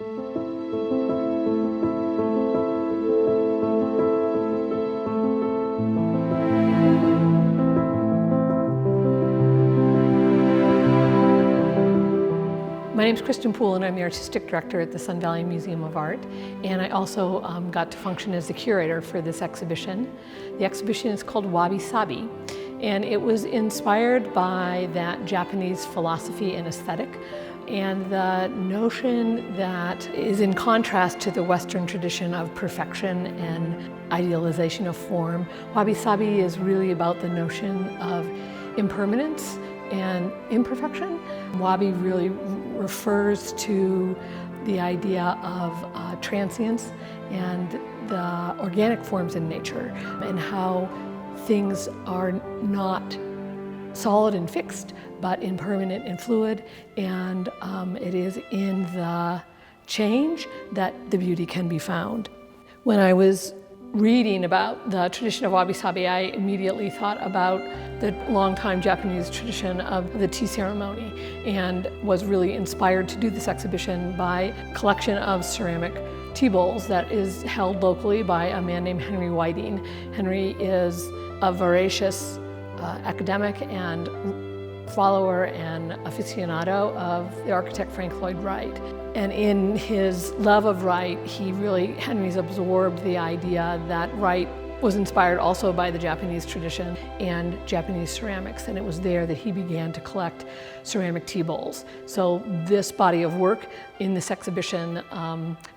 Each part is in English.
My name is Kristen Poole and I'm the Artistic Director at the Sun Valley Museum of Art, and I also got to function as the curator for this exhibition. The exhibition is called Wabi Sabi, and it was inspired by that Japanese philosophy and aesthetic and the notion that is in contrast to the Western tradition of perfection and idealization of form. Wabi Sabi is really about the notion of impermanence and imperfection. Wabi really refers to the idea of transience and the organic forms in nature and how things are not solid and fixed, but impermanent and fluid, and it is in the change that the beauty can be found. When I was reading about the tradition of Wabi Sabi, I immediately thought about the long-time Japanese tradition of the tea ceremony and was really inspired to do this exhibition by a collection of ceramic tea bowls that is held locally by a man named Henry Whiting. Henry is a voracious academic and follower and aficionado of the architect Frank Lloyd Wright. And in his love of Wright, Henry's absorbed the idea that Wright was inspired also by the Japanese tradition and Japanese ceramics, and it was there that he began to collect ceramic tea bowls. So this body of work in this exhibition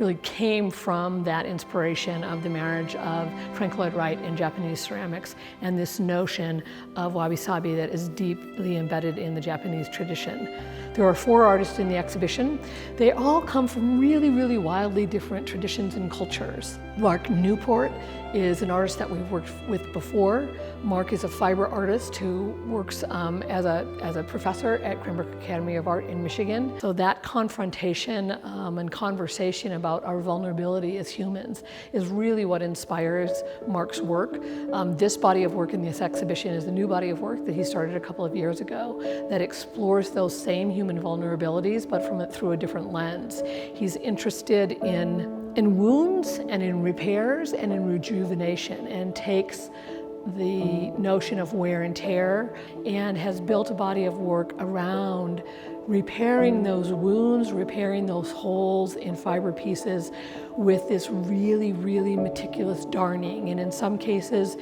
really came from that inspiration of the marriage of Frank Lloyd Wright and Japanese ceramics and this notion of Wabi Sabi that is deeply embedded in the Japanese tradition. There are 4 artists in the exhibition. They all come from really, really wildly different traditions and cultures. Mark Newport is an artist that we've worked with before. Mark is a fiber artist who works as a professor at Cranbrook Academy of Art in Michigan. So that confrontation and conversation about our vulnerability as humans is really what inspires Mark's work. This body of work in this exhibition is a new body of work that he started a couple of years ago that explores those same human vulnerabilities, but through a different lens. He's interested in wounds and in repairs and in rejuvenation, and takes the notion of wear and tear and has built a body of work around repairing those wounds, repairing those holes in fiber pieces with this really, really meticulous darning. And in some cases,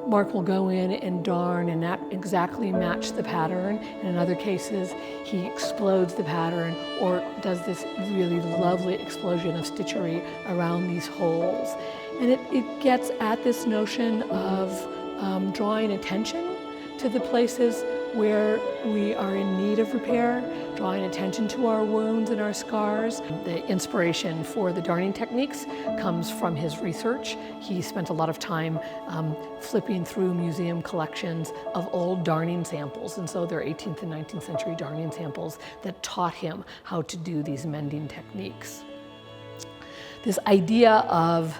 Mark will go in and darn and not exactly match the pattern. And in other cases, he explodes the pattern or does this really lovely explosion of stitchery around these holes. And it gets at this notion of drawing attention to the places where we are in need of repair, drawing attention to our wounds and our scars. The inspiration for the darning techniques comes from his research. He spent a lot of time flipping through museum collections of old darning samples, and so there are 18th and 19th century darning samples that taught him how to do these mending techniques. This idea of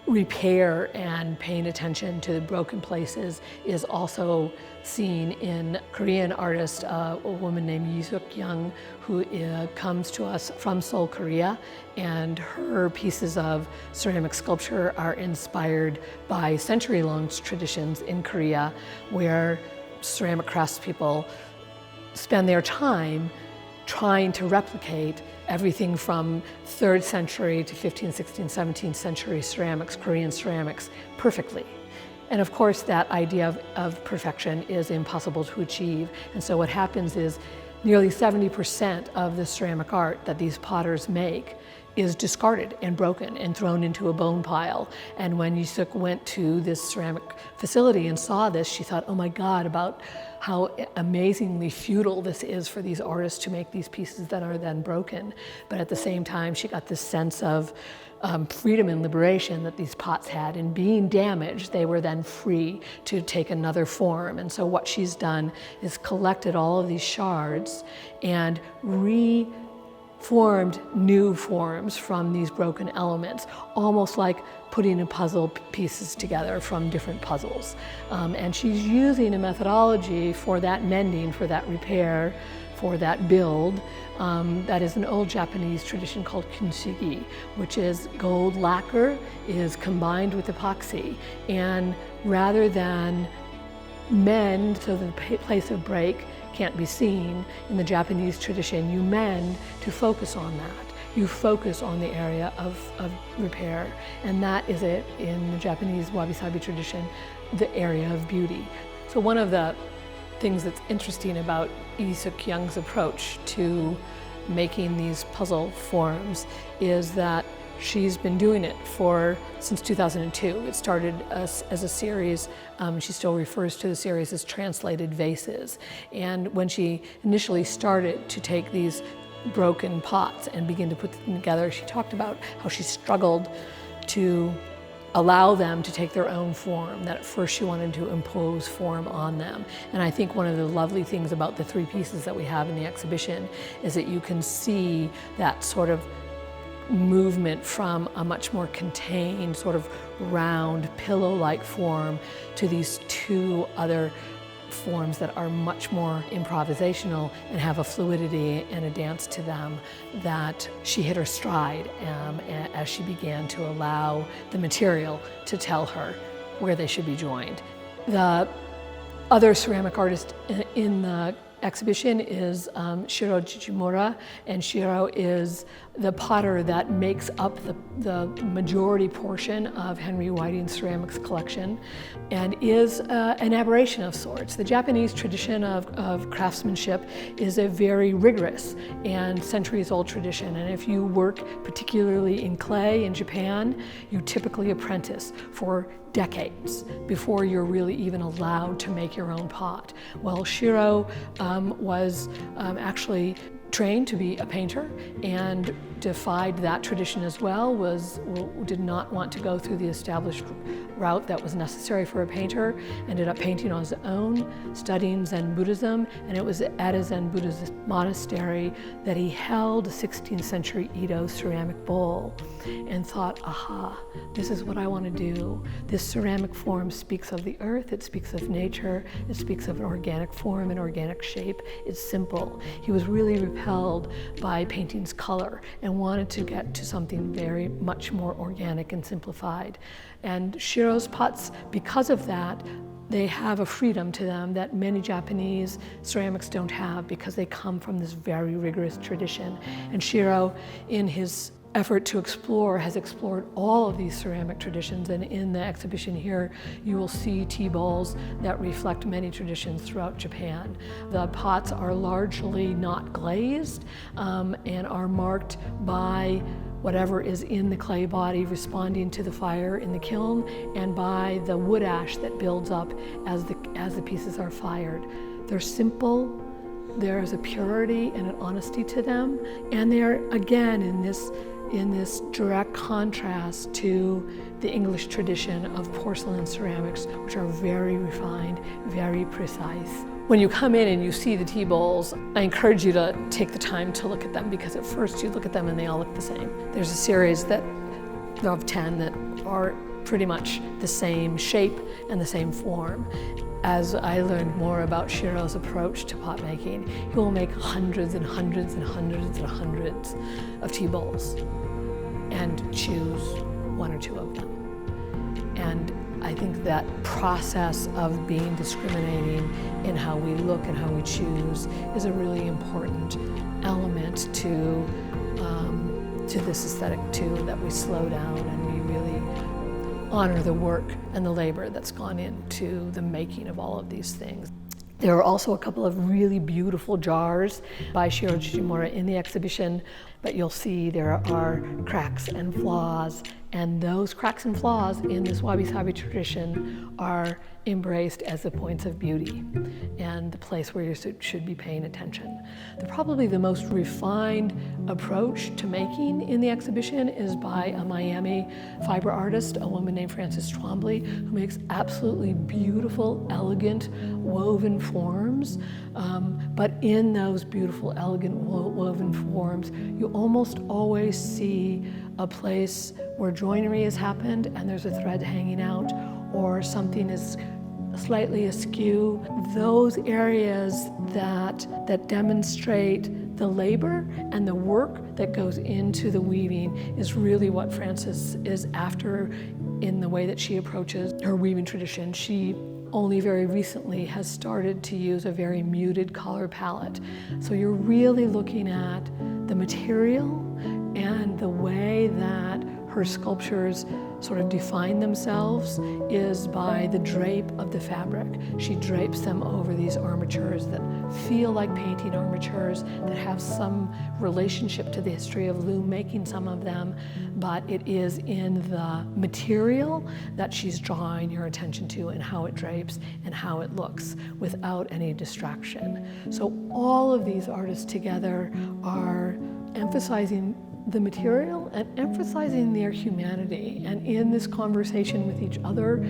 repair and paying attention to the broken places is also seen in Korean artist, a woman named Yusuk Young, who comes to us from Seoul, Korea, and her pieces of ceramic sculpture are inspired by century-long traditions in Korea, where ceramic craftspeople spend their time trying to replicate everything from 3rd century to 15th, 16th, 17th century ceramics, Korean ceramics, perfectly. And of course, that idea of perfection is impossible to achieve. And so what happens is nearly 70% of the ceramic art that these potters make is discarded and broken and thrown into a bone pile. And when Yusuk went to this ceramic facility and saw this, she thought, oh my God, about how amazingly futile this is for these artists to make these pieces that are then broken. But at the same time, she got this sense of freedom and liberation that these pots had. And being damaged, they were then free to take another form. And so what she's done is collected all of these shards and formed new forms from these broken elements, almost like putting a puzzle pieces together from different puzzles. And she's using a methodology for that mending, for that repair, for that build. That is an old Japanese tradition called kintsugi, which is gold lacquer is combined with epoxy. And rather than mend so the place of break can't be seen, in the Japanese tradition, you mend to focus on that. You focus on the area of repair. And that is it, in the Japanese Wabi Sabi tradition, the area of beauty. So one of the things that's interesting about Yusuk Young's approach to making these puzzle forms is that she's been doing it since 2002. It started as a series. She still refers to the series as translated vases. And when she initially started to take these broken pots and begin to put them together, she talked about how she struggled to allow them to take their own form, that at first she wanted to impose form on them. And I think one of the lovely things about the 3 pieces that we have in the exhibition is that you can see that sort of movement from a much more contained, sort of round, pillow-like form to these 2 other forms that are much more improvisational and have a fluidity and a dance to them that she hit her stride as she began to allow the material to tell her where they should be joined. The other ceramic artist in the exhibition is Shiro Tsujimura, and Shiro is the potter that makes up the majority portion of Henry Whiting's ceramics collection and is an aberration of sorts. The Japanese tradition of craftsmanship is a very rigorous and centuries-old tradition, and if you work particularly in clay in Japan, you typically apprentice for decades before you're really even allowed to make your own pot. Well, Shiro was actually trained to be a painter and defied that tradition as well, did not want to go through the established route that was necessary for a painter, ended up painting on his own, studying Zen Buddhism, and it was at a Zen Buddhist monastery that he held a 16th century Edo ceramic bowl and thought, aha, this is what I want to do. This ceramic form speaks of the earth, it speaks of nature, it speaks of an organic form, an organic shape, it's simple. He was really repelled by painting's color and wanted to get to something very much more organic and simplified. And Shiro's pots, because of that, they have a freedom to them that many Japanese ceramics don't have because they come from this very rigorous tradition. And Shiro, in his effort to explore, has explored all of these ceramic traditions, and in the exhibition here you will see tea bowls that reflect many traditions throughout Japan. The pots are largely not glazed and are marked by whatever is in the clay body responding to the fire in the kiln and by the wood ash that builds up as the pieces are fired. They're simple, there's a purity and an honesty to them, and they're again in this direct contrast to the English tradition of porcelain ceramics, which are very refined, very precise. When you come in and you see the tea bowls, I encourage you to take the time to look at them, because at first you look at them and they all look the same. There's a series of 10 that are pretty much the same shape and the same form. As I learned more about Shiro's approach to pot making, he will make hundreds and hundreds and hundreds and hundreds of tea bowls and choose 1 or 2 of them. And I think that process of being discriminating in how we look and how we choose is a really important element to this aesthetic too, that we slow down and we really honor the work and the labor that's gone into the making of all of these things. There are also a couple of really beautiful jars by Shiro Tsujimura in the exhibition, but you'll see there are cracks and flaws, and those cracks and flaws in this Wabi Sabi tradition are embraced as the points of beauty and the place where you should be paying attention. Probably the most refined approach to making in the exhibition is by a Miami fiber artist, a woman named Frances Trombly, who makes absolutely beautiful, elegant, woven forms. But in those beautiful, elegant, woven forms, you almost always see a place where joinery has happened and there's a thread hanging out, or something is slightly askew, those areas that demonstrate the labor and the work that goes into the weaving is really what Frances is after in the way that she approaches her weaving tradition. She only very recently has started to use a very muted color palette. So you're really looking at the material and the way that her sculptures sort of define themselves is by the drape of the fabric. She drapes them over these armatures that feel like painting armatures, that have some relationship to the history of loom making, some of them, but it is in the material that she's drawing your attention to and how it drapes and how it looks without any distraction. So all of these artists together are emphasizing the material and emphasizing their humanity. And in this conversation with each other,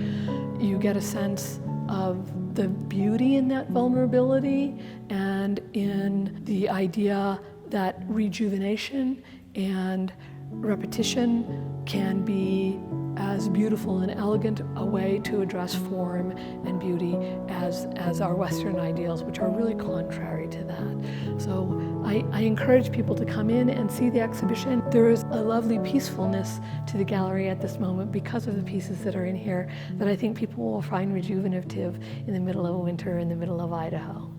you get a sense of the beauty in that vulnerability and in the idea that rejuvenation and repetition can be as beautiful and elegant a way to address form and beauty as our Western ideals, which are really contrary to that. So I encourage people to come in and see the exhibition. There is a lovely peacefulness to the gallery at this moment because of the pieces that are in here that I think people will find rejuvenative in the middle of winter in the middle of Idaho.